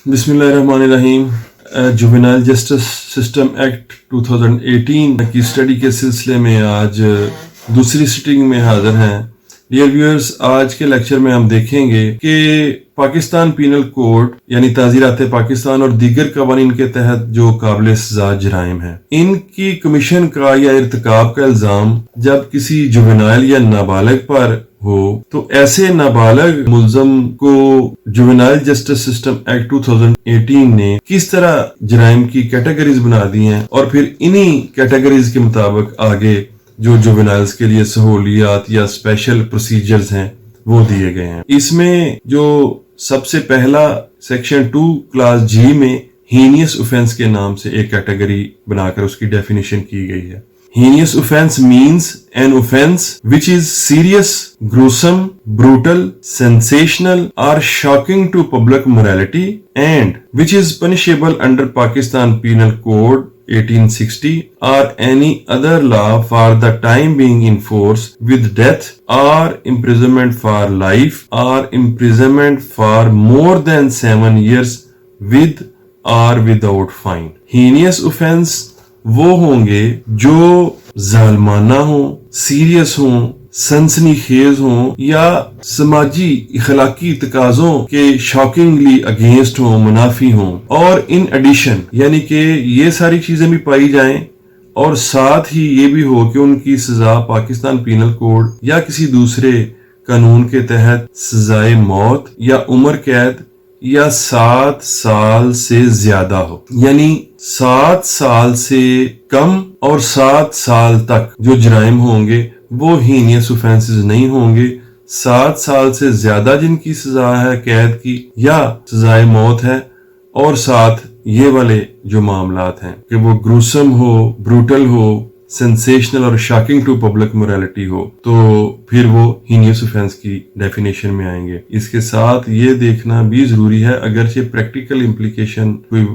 बिस्मिल्लाहिर्रहमानिर्रहीम। Juvenile justice system act 2018 की study के सिलसिले में आज दूसरी सिटिंग में हाजिर हैं। डियर व्यूअर्स, आज के लेक्चर में हम देखेंगे कि पाकिस्तान पीनल कोड यानी ताज़ीरात पाकिस्तान और दीगर कवानीन के तहत जो काबिल सज़ा जराइम हैं, इनकी कमीशन का या इर्तिकाब का इल्जाम जब किसी जुवेनाइल या नाबालिग पर हो तो ऐसे नाबालिग मुल्ज़म को जुवेनाइल जस्टिस सिस्टम एक्ट 2018 ने किस तरह जराइम की कैटेगरीज बना दी हैं और फिर इन्हीं कैटेगरीज के मुताबिक आगे जो जुवेनाइल्स के लिए सहूलियात या स्पेशल प्रोसीजर्स हैं वो दिए गए हैं। इसमें जो सबसे पहला सेक्शन 2 क्लास जी में हीनियस ऑफेंस के नाम से एक कैटेगरी बनाकर उसकी डेफिनेशन की गई है। Heinous offense means an offense which is serious, gruesome, brutal, sensational or shocking to public morality and which is punishable under Pakistan Penal Code 1860 or any other law for the time being in force with death or imprisonment for life or imprisonment for more than 7 years with or without fine. Heinous offense वो होंगे जो जालमाना हो, serious हो, सनसनीखेज हो या समाजी इखलाकी तकाजों के शॉकिंगली अगेंस्ट हो, मुनाफी हो और इन एडिशन यानी कि ये सारी चीजें भी पाई जाएं और साथ ही ये भी हो कि उनकी सजा पाकिस्तान पीनल कोड या किसी दूसरे कानून के तहत सजाए मौत या उम्र कैद या 7 साल से ज्यादा हो, यानी 7 साल से कम और 7 साल तक जो जराइम होंगे वो हीनियस ऑफेंसेस नहीं होंगे। 7 साल से ज्यादा जिनकी सजा है कैद की या सजाए मौत है और साथ ये वाले जो मामलात हैं कि वो ग्रूसम हो, ब्रूटल हो, सेंसेशनल और शॉकिंग टू पब्लिक मोरालिटी हो, तो फिर वो हीनियस ऑफेंस की डेफिनेशन में आएंगे। इसके साथ ये देखना भी जरूरी है, अगरचे प्रैक्टिकल इम्प्लीकेशन कोई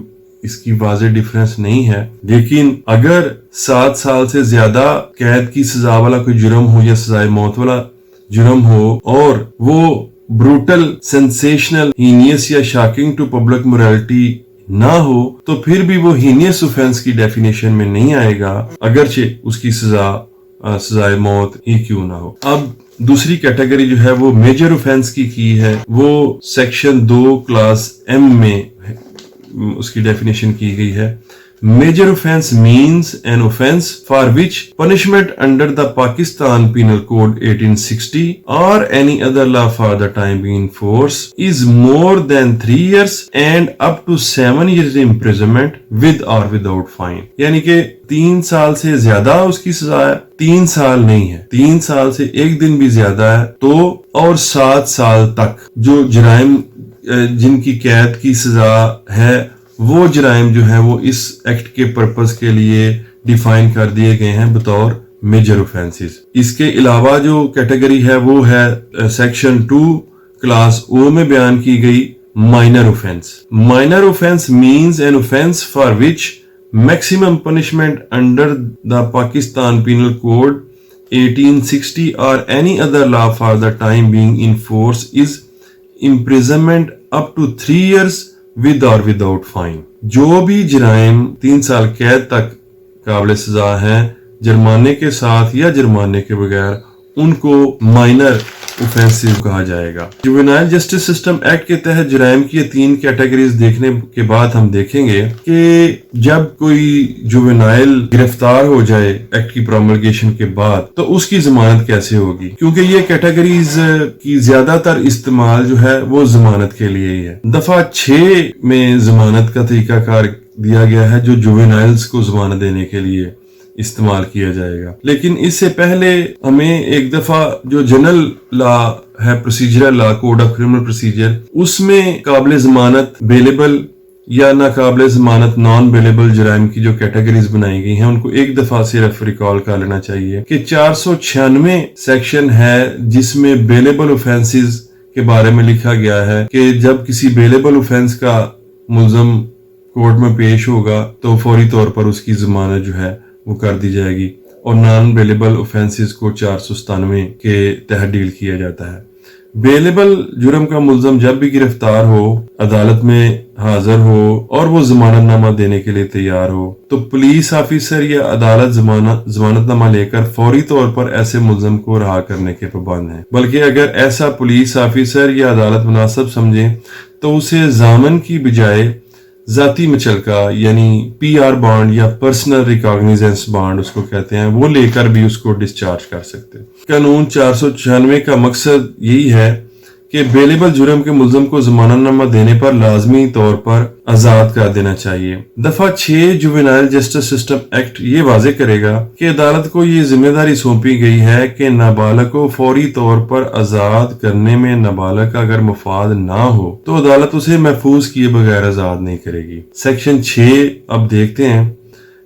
इसकी वाज़ेह डिफरेंस नहीं है, लेकिन अगर 7 साल से ज्यादा कैद की सजा वाला कोई जुर्म हो या सजाए मौत वाला जुर्म हो और वो ब्रूटल, सेंसेशनल, हीनियस या शॉकिंग टू पब्लिक मोरालिटी ना हो तो फिर भी वो हीनियस ऑफेंस की डेफिनेशन में नहीं आएगा, अगरचे उसकी सजाए मौत ही क्यों ना हो। अब दूसरी कैटेगरी जो है वो मेजर ऑफेंस की है, वो सेक्शन 2 क्लास एम में उसकी डेफिनेशन की गई है। Major offense means an offense for which punishment under the Pakistan Penal Code 1860 or any other law for the time being in force is more than 3 years and up to 7 years imprisonment with or without fine. यानी कि 3 साल से ज्यादा उसकी सजा है, 3 साल नहीं है, 3 साल से एक दिन भी ज्यादा है तो और 7 साल तक जो जराइम जिनकी कैद की सजा है वो जराइम जो है वो इस एक्ट के पर्पस के लिए डिफाइन कर दिए गए हैं बतौर मेजर ऑफेंसेस। इसके अलावा जो कैटेगरी है वो है सेक्शन 2 क्लास ओ में बयान की गई minor offence. Minor offence means an offence for which maximum punishment under the Pakistan penal code 1860 or any other law for the time being in force is imprisonment up to 3 years with or without fine. जो भी जराइम 3 साल कैद तक काबिल सजा है, जुर्माने के साथ या जुर्माने के बगैर, उनको माइनर ऑफेंसेस कहा जाएगा। जुवेनाइल जस्टिस सिस्टम एक्ट के तहत जराइम की 3 कैटेगरीज देखने के बाद हम देखेंगे कि जब कोई जुवेनाइल गिरफ्तार हो जाए एक्ट की प्रोमलगेशन के बाद तो उसकी जमानत कैसे होगी, क्योंकि ये कैटेगरीज की ज्यादातर इस्तेमाल जो है वो जमानत के लिए ही है। दफा 6 में जमानत का तरीकाकार दिया गया है जो जुवेनाइल्स को जमानत देने के लिए इस्तेमाल किया जाएगा। लेकिन इससे पहले हमें एक दफा जो जनरल लॉ है, procedural law, code of criminal procedure, उसमें काबिल जमानत, बेलेबल या नाकाबिल जमानत, नॉन बेलेबल जराइम की जो कैटेगरीज बनाई गई हैं उनको एक दफा सिर्फ रिकॉल कर लेना चाहिए कि 496 सेक्शन है जिसमें बेलेबल ऑफेंसेस के बारे में लिखा गया है कि जब किसी बेलेबल ऑफेंस का मुल्ज़म कोर्ट में पेश होगा तो फौरी तौर पर उसकी जमानत जो है वो कर दी जाएगी और नॉन बेलेबल ऑफेंसेस को 497 के तहत डील किया जाता है। बेलेबल जुर्म का मुल्ज़म जब भी गिरफ्तार हो, अदालत में हाजिर हो और वो जमानतनामा देने के लिए तैयार हो, तो पुलिस ऑफिसर या अदालत जमानतनामा लेकर फौरी तौर पर ऐसे मुल्ज़म को रहा करने के पाबंद है। बल्कि अगर ऐसा पुलिस ऑफिसर या अदालत मुनासिब समझे तो उसे जामन की बजाय जाती मुचलका यानी PR बॉन्ड या पर्सनल रिकॉग्निजेंस बॉन्ड उसको कहते हैं, वो लेकर भी उसको डिस्चार्ज कर सकते हैं। कानून 496 का मकसद यही है कि बेलेबल जुर्म के मुल्ज़म को जमानतनामा देने पर लाजमी तौर पर आजाद कर देना चाहिए। दफा 6 जुवेनाइल जस्टिस सिस्टम एक्ट ये वाजे करेगा कि अदालत को ये जिम्मेदारी सौंपी गई है कि नाबालग को फौरी तौर पर आजाद करने में नाबालग का अगर मुफाद ना हो तो अदालत उसे महफूज किए बगैर आजाद नहीं करेगी। सेक्शन 6 अब देखते हैं।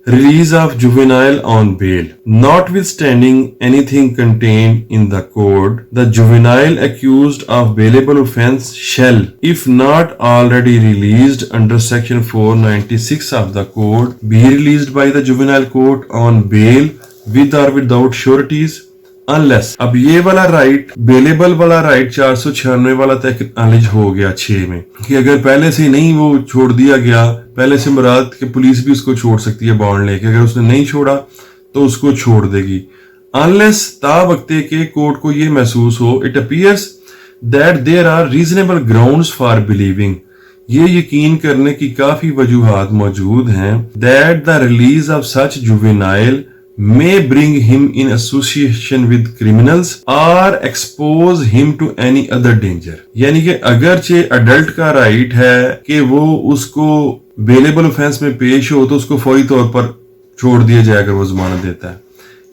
Release of juvenile on bail. Notwithstanding anything contained in the code, the juvenile accused of bailable offence shall, if not already released under section 496 of the code, be released by the juvenile court on bail with or without sureties, unless अब ये वाला right, bailable वाला right 496 वाला तक acknowledge हो गया 6 में कि अगर पहले से नहीं वो छोड़ दिया गया, पहले से मुराद कि पुलिस भी उसको छोड़ सकती है बॉन्ड लेके, अगर उसने नहीं छोड़ा तो उसको छोड़ देगी। अनलेस ता वक्ते के कोर्ट को ये महसूस हो, it appears that there are reasonable grounds for believing, ये यकीन करने की काफी वजूहात मौजूद हैं, that the release of such juvenile may bring him in association with criminals or expose him to any other danger। यानी कि अगरचे अडल्ट का राइट है कि वो उसको बेलेबल ऑफेंस में पेश हो तो उसको फौरी तौर पर छोड़ दिया जाए अगर वो जमानत देता है।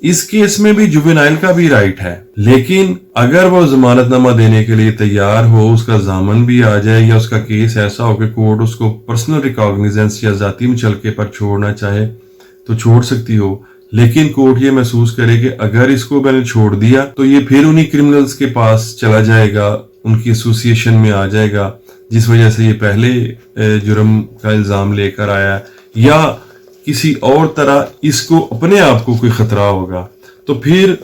इस केस में भी जुवेनाइल का भी राइट है, लेकिन अगर वो जमानतनामा देने के लिए तैयार हो, उसका जामन भी आ जाए या उसका केस ऐसा हो कि कोर्ट उसको पर्सनल रिकॉग्निजेंस या जाती मुचलके पर छोड़ना चाहे तो छोड़ सकती हो, लेकिन कोर्ट ये महसूस करे कि अगर इसको मैंने छोड़ दिया तो ये फिर उन्हीं क्रिमिनल्स के पास चला जाएगा, उनकी एसोसिएशन में आ जाएगा जिस वजह से ये पहले जुर्म का इल्जाम लेकर आया, या किसी और तरह इसको अपने आप को कोई खतरा होगा, तो फिर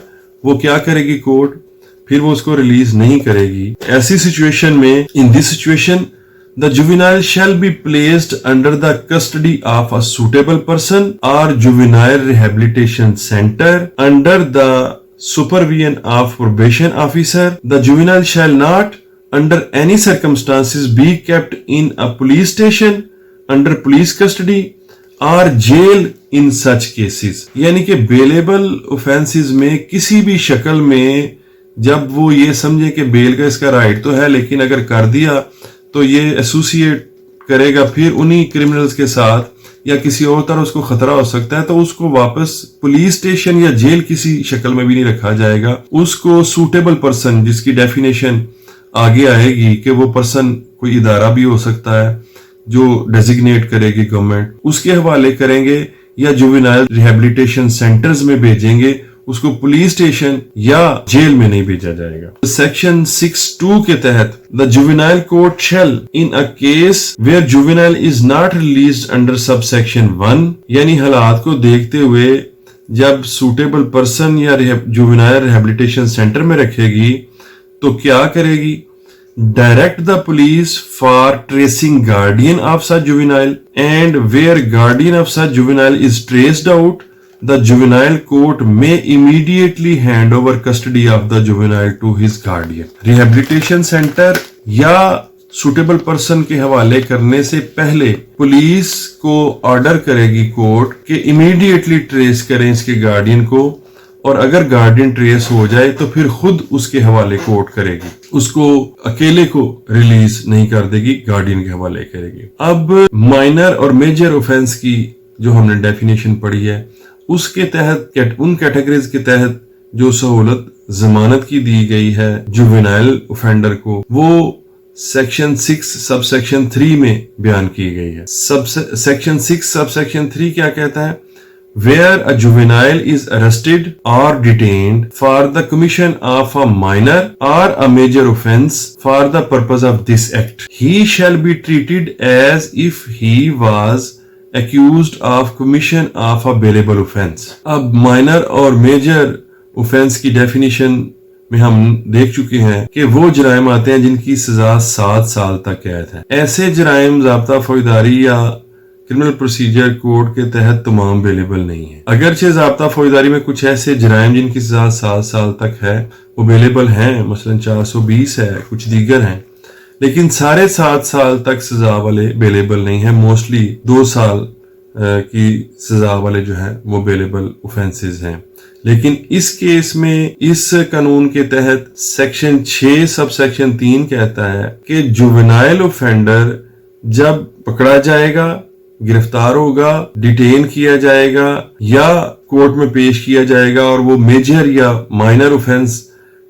वो क्या करेगी कोर्ट, फिर वो उसको रिलीज नहीं करेगी। ऐसी सिचुएशन में, in this situation the juvenile shall be placed under the custody of a suitable person or juvenile rehabilitation center under the supervision of probation officer. The juvenile shall not under any circumstances be kept in a police station under police custody or jail in such cases। यानी कि bailable offences में किसी भी शक्ल में जब वो ये समझे कि बेल का इसका राइट तो है, लेकिन अगर कर दिया तो ये एसोसिएट करेगा फिर उन्हीं क्रिमिनल्स के साथ या किसी और तरह उसको खतरा हो सकता है, तो उसको वापस पुलिस स्टेशन या जेल किसी शक्ल में भी नहीं रखा जाएगा। उसको सूटेबल पर्सन, जिसकी डेफिनेशन आगे आएगी कि वो पर्सन कोई इदारा भी हो सकता है जो डेजिग्नेट करेगी गवर्नमेंट, उसके हवाले करेंगे या जुवेनाइल रिहेबिलिटेशन सेंटर्स में भेजेंगे, उसको पुलिस स्टेशन या जेल में नहीं भेजा जाएगा। सेक्शन 6(2) के तहत the juvenile court shall in a case where juvenile is not released under sub section 1, यानी हालात को देखते हुए जब सूटेबल पर्सन या जुवेनाइल रिहेबिलिटेशन सेंटर में रखेगी तो क्या करेगी, direct the police for tracing guardian of such juvenile and where guardian of such juvenile is traced out the juvenile court may immediately hand over custody of the juvenile to his guardian। Rehabilitation center या suitable person के हवाले करने से पहले police को order करेगी court कि immediately trace करें इसके गार्डियन को, और अगर गार्डियन ट्रेस हो जाए तो फिर खुद उसके हवाले कोर्ट करेगी, उसको अकेले को रिलीज नहीं कर देगी, गार्डियन के हवाले करेगी। अब माइनर और मेजर ऑफेंस की जो हमने डेफिनेशन पढ़ी है उसके तहत, उन कैटेगरीज के तहत जो सहूलत जमानत की दी गई है जुवेनाइल ऑफेंडर को, वो सेक्शन 6 सब सेक्शन 3 में बयान की गई है। सेक्शन 6 सब सेक्शन 3 क्या कहता है, where a juvenile is arrested or detained for the commission of a minor or a major offense for the purpose of this act, he shall be treated as if he was accused of commission of a bailable offense। अब minor और major offense की definition में हम देख चुके हैं कि वो जराइम आते हैं जिनकी सजा 7 साल तक कैद है। ऐसे जराइम ज़ाब्ता फौजदारी या क्रिमिनल प्रोसीजर कोड के तहत तमाम अवेलेबल नहीं है। अगरचे ज़ाब्ता फौजदारी में कुछ ऐसे जराइम जिनकी सजा 7 साल तक है वो अवेलेबल हैं, मसलन 420 है, कुछ दीगर हैं, लेकिन सारे 7 साल तक सजा वाले अवेलेबल नहीं है। मोस्टली 2 साल की सजा वाले जो है वो अवेलेबल ऑफेंसेस हैं। लेकिन इस केस में इस कानून के तहत सेक्शन 6 सब सेक्शन 3 कहता है कि जुवेनाइल ऑफेंडर जब पकड़ा जाएगा, गिरफ्तार होगा, डिटेन किया जाएगा या कोर्ट में पेश किया जाएगा और वो मेजर या माइनर ऑफेंस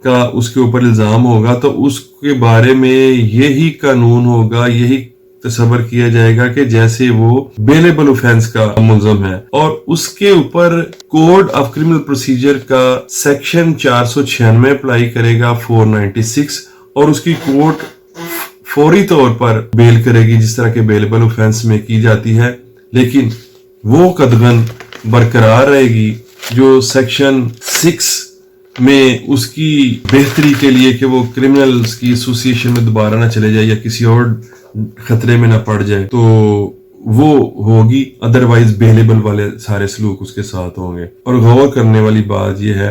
का उसके ऊपर इल्जाम होगा, तो उसके बारे में यही कानून होगा, यही तस्वर किया जाएगा कि जैसे वो बेलेबल ऑफेंस का मुलजम है, और उसके ऊपर कोड ऑफ क्रिमिनल प्रोसीजर का सेक्शन 496 अप्लाई करेगा 496, और उसकी कोर्ट फौरी तौर पर बेल करेगी जिस तरह के बेलेबल ऑफेंस में की जाती है। लेकिन वो कदगन बरकरार रहेगी जो सेक्शन 6 में उसकी बेहतरी के लिए कि वो क्रिमिनल्स की एसोसिएशन में दोबारा ना चले जाए या किसी और खतरे में ना पड़ जाए, तो वो होगी, अदरवाइज बेलेबल वाले सारे सलूक उसके साथ होंगे। और गौर करने वाली बात यह है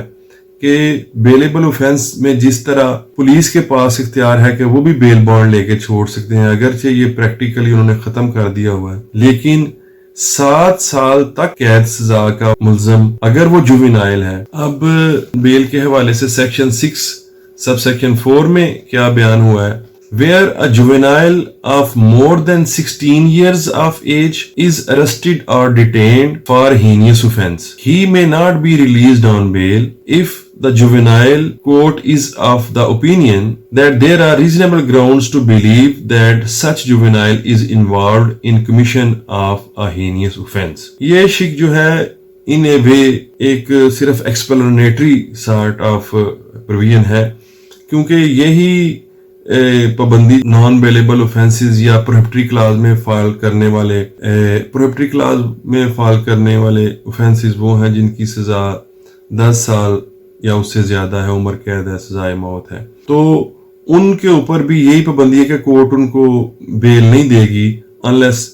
कि बेलेबल ऑफेंस में जिस तरह पुलिस के पास इख्तियार है कि वो भी बेल बॉन्ड लेके छोड़ सकते हैं, अगरचे ये प्रैक्टिकली उन्होंने खत्म कर दिया हुआ है, लेकिन 7 साल तक कैद सजा का मुल्जम अगर वो जुवेनाइल है। अब बेल के हवाले से सेक्शन 6 सब सेक्शन 4 में क्या बयान हुआ है, where a juvenile of more than 16 years of age is arrested or detained for heinous offense, he may not be released on bail if the juvenile court is of the opinion that there are reasonable grounds to believe that such juvenile is involved in commission of a heinous offense। ये शिक जो है इन ए वे एक सिर्फ explanatory sort of provision है, क्योंकि यही पाबंदी नॉन बेलेबल ऑफेंसेस या प्रोहिबिटरी क्लाज में फाइल करने वाले ऑफेंसेस वो हैं जिनकी सजा 10 साल या उससे ज्यादा है, उम्र कैद है, सजाए मौत है, तो उनके ऊपर भी यही पाबंदी है कि कोर्ट उनको बेल नहीं देगी अनलेस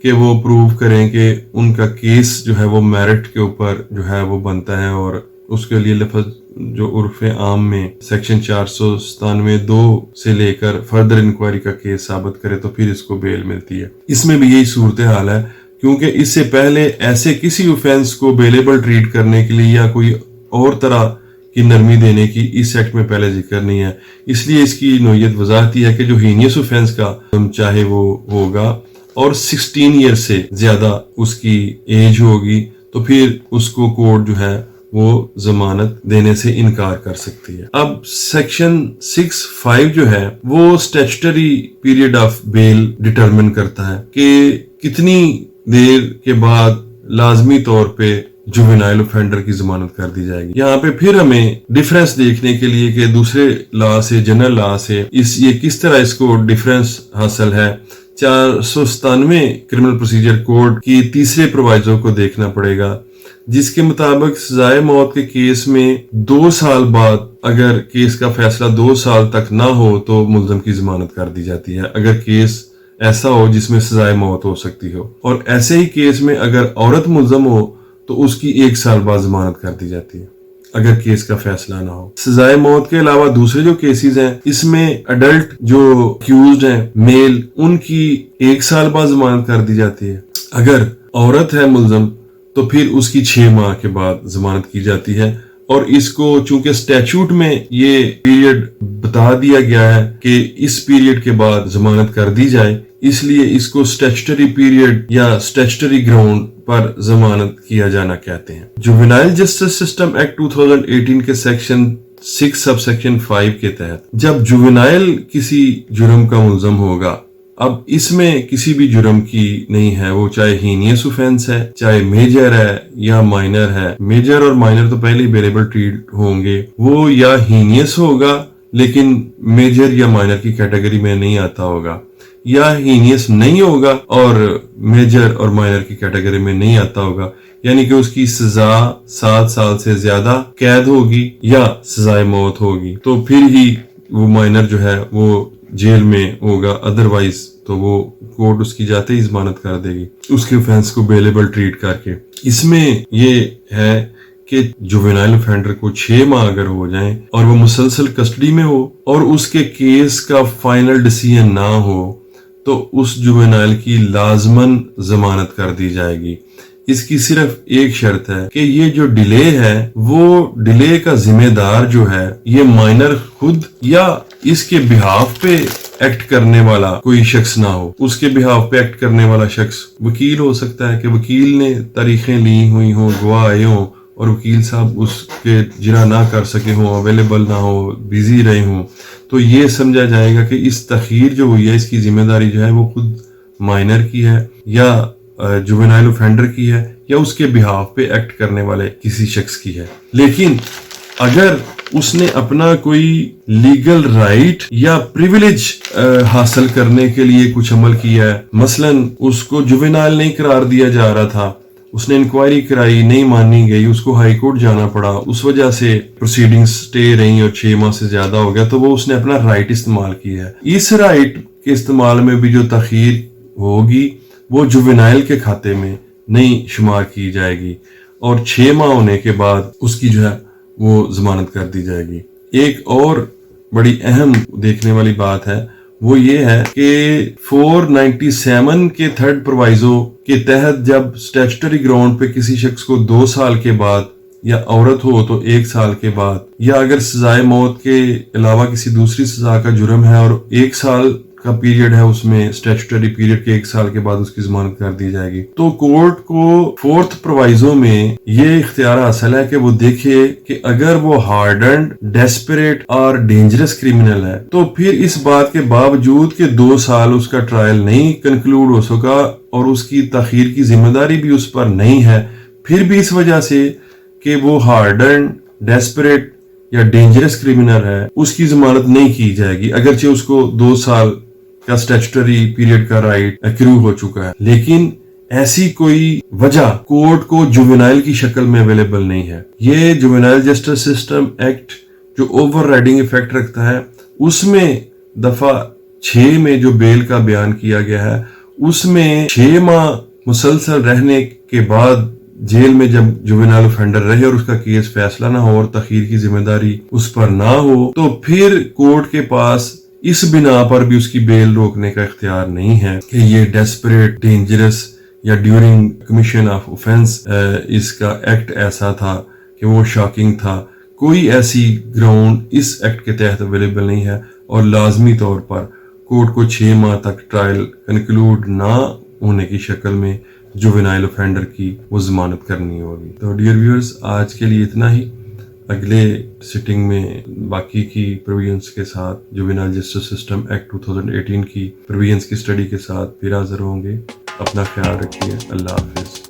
कि वो प्रूव करें कि उनका केस जो है वो मेरिट के ऊपर जो है वो बनता है, और उसके लिए लफ्ज जो उर्फ आम में सेक्शन 497(2) से लेकर फर्दर इंक्वायरी का केस साबित करे तो फिर इसको बेल मिलती है। इसमें भी यही सूरत हाल है, क्योंकि इससे पहले ऐसे किसी ऑफेंस को बेलेबल ट्रीट करने के लिए या कोई और तरह की नरमी देने की इस एक्ट में पहले जिक्र नहीं है। इसलिए इसकी नोयत वजाहती है कि जो हीनियस ऑफेंस का चाहे वो होगा और 16 ईयर से ज्यादा उसकी एज होगी, तो फिर उसको कोर्ट जो है वो जमानत देने से इनकार कर सकती है। अब सेक्शन 6(5) जो है वो statutory period of bail determine करता है कि कितनी देर के बाद लाजमी तौर पे जुवेनाइल ऑफेंडर की जमानत कर दी जाएगी। यहाँ पे फिर हमें डिफरेंस देखने के लिए कि दूसरे लॉ से, जनरल लॉ से ये किस तरह इसको डिफरेंस हासिल है, 497 क्रिमिनल प्रोसीजर कोड की तीसरे प्रोवाइजो को देखना पड़ेगा, जिसके मुताबिक सजाए मौत के केस में 2 साल बाद अगर केस का फैसला 2 साल तक ना हो तो मुल्जम की जमानत कर दी जाती है, अगर केस ऐसा हो जिसमें सजाए मौत हो सकती हो। और ऐसे ही केस में अगर औरत मुल्जम हो तो उसकी 1 साल बाद जमानत कर दी जाती है अगर केस का फैसला ना हो। सजाए मौत के अलावा दूसरे जो केसेस हैं, इसमें अडल्ट जो अक्यूज्ड हैं मेल, उनकी 1 साल बाद जमानत कर दी जाती है। अगर औरत है मुल्जम तो फिर उसकी 6 माह के बाद जमानत की जाती है। और इसको चूंकि स्टैट्यूट में ये पीरियड बता दिया गया है कि इस पीरियड के बाद जमानत कर दी जाए, इसलिए इसको स्टैट्यूटरी पीरियड या स्टैट्यूटरी ग्राउंड पर जमानत किया जाना कहते हैं। जुवेनाइल जस्टिस सिस्टम एक्ट 2018 के सेक्शन 6 सब सेक्शन 5 के तहत जब जुवेनाइल किसी जुर्म का मुल्जम होगा, अब इसमें किसी भी जुर्म की नहीं है, वो चाहे हीनियस ऑफेंस है, चाहे मेजर है या माइनर है। मेजर और माइनर तो पहले ही बेलेबल ट्रीट होंगे, वो या हीनियस होगा लेकिन मेजर या माइनर की कैटेगरी में नहीं आता होगा, یا ہینیس نہیں ہوگا اور میجر اور مائنر کی کیٹیگری میں نہیں آتا ہوگا، یعنی کہ اس کی سزا 7 سال سے زیادہ قید ہوگی یا سزائے موت ہوگی، تو پھر ہی وہ مائنر جو ہے وہ جیل میں ہوگا، ادروائز تو وہ کورٹ اس کی جاتے ہی ضمانت کر دے گی اس کے offense کو بیلیبل ٹریٹ کر کے۔ اس میں یہ ہے کہ جوینائل offender کو 6 ماہ اگر ہو جائیں اور وہ مسلسل کسٹڈی میں ہو اور اس کے کیس کا فائنل ڈیسیژن نہ ہو تو اس جوینائل کی لازماً ضمانت کر دی جائے گی۔ اس کی صرف ایک شرط ہے کہ یہ جو ڈیلے ہے وہ ڈیلے کا ذمہ دار جو ہے یہ مائنر خود یا اس کے بہاف پہ ایکٹ کرنے والا کوئی شخص نہ ہو۔ اس کے بہاف پہ ایکٹ کرنے والا شخص وکیل ہو سکتا ہے کہ وکیل نے تاریخیں لی ہوئی ہوں، گواہ آئے ہوں اور وکیل صاحب اس کے جرا نہ کر سکے ہوں، اویلیبل نہ ہو، بیزی رہے ہوں، تو یہ سمجھا جائے گا کہ اس تاخیر جو ہوئی ہے اس کی ذمہ داری جو ہے وہ خود مائنر کی ہے یا جوینائل اوفینڈر کی ہے یا اس کے بہاف پہ ایکٹ کرنے والے کسی شخص کی ہے۔ لیکن اگر اس نے اپنا کوئی لیگل رائٹ یا پریویلیج حاصل کرنے کے لیے کچھ عمل کیا ہے، مثلا اس کو جوینائل نہیں قرار دیا جا رہا تھا، اس نے انکوائری کرائی، نہیں مانی گئی، اس کو ہائی کورٹ جانا پڑا، اس وجہ سے پروسیڈنگز سٹے رہی اور 6 ماہ سے زیادہ ہو گیا، تو وہ اس نے اپنا رائٹ استعمال کیا ہے۔ اس رائٹ کے استعمال میں بھی جو تاخیر ہوگی وہ جوینائل کے کھاتے میں نہیں شمار کی جائے گی اور 6 ماہ ہونے کے بعد اس کی جو ہے وہ ضمانت کر دی جائے گی۔ ایک اور بڑی اہم دیکھنے والی بات ہے وہ یہ ہے کہ 497 کے تھرڈ پروائزو کے تحت جب سٹیچوٹری گراؤنڈ پہ کسی شخص کو 2 سال کے بعد یا عورت ہو تو 1 سال کے بعد یا اگر سزائے موت کے علاوہ کسی دوسری سزا کا جرم ہے اور 1 سال کا پیریڈ ہے اس میں سٹیچوٹری پیریڈ کے 1 سال کے بعد اس کی ضمانت کر دی جائے گی، تو کورٹ کو 4تھ پروائزو میں یہ اختیار حاصل ہے کہ وہ دیکھے کہ اگر وہ ہارڈنڈ، ڈیسپریٹ اور ڈینجرس کرمنل ہے تو پھر اس بات کے باوجود کہ 2 سال اس کا ٹرائل نہیں کنکلوڈ ہو سکا اور اس کی تاخیر کی ذمہ داری بھی اس پر نہیں ہے، پھر بھی اس وجہ سے کہ وہ ہارڈنڈ، ڈیسپریٹ یا ڈینجرس کرمنل ہے اس کی ضمانت نہیں کی جائے گی، اگرچہ اس کو 2 سال کا سٹیچوٹری پیریڈ کا رائٹ ایکرو ہو چکا ہے۔ لیکن ایسی کوئی وجہ کورٹ کو جوینائل کی شکل میں اویلیبل نہیں ہے۔ یہ جوینائل جسٹس سسٹم ایکٹ جو اوور رائڈنگ ایفیکٹ رکھتا ہے اس میں دفعہ 6 میں جو بیل کا بیان کیا گیا ہے اس میں 6 ماہ مسلسل رہنے کے بعد جیل میں جب جوینائل اوفینڈر رہے اور اس کا کیس فیصلہ نہ ہو اور تاخیر کی ذمہ داری اس پر نہ ہو تو پھر کورٹ کے پاس اس بنا پر بھی اس کی بیل روکنے کا اختیار نہیں ہے کہ یہ ڈیسپریٹ، ڈینجرس یا ڈیورنگ کمیشن آف اوفینس اس کا ایکٹ ایسا تھا کہ وہ شاکنگ تھا۔ کوئی ایسی گراؤنڈ اس ایکٹ کے تحت اویلیبل نہیں ہے اور لازمی طور پر کورٹ کو 6 ماہ تک ٹرائل کنکلوڈ نہ ہونے کی شکل میں جوینائل اوفینڈر کی وہ ضمانت کرنی ہوگی۔ تو ڈیئر ویورز، آج کے لیے اتنا ہی۔ اگلے سٹنگ میں باقی کی پروویژنس کے ساتھ جوینائل جسٹس سسٹم ایکٹ 2018 کی پروویژنس کی سٹڈی کے ساتھ پھر حاضر ہوں گے۔ اپنا خیال رکھیے۔ اللہ حافظ۔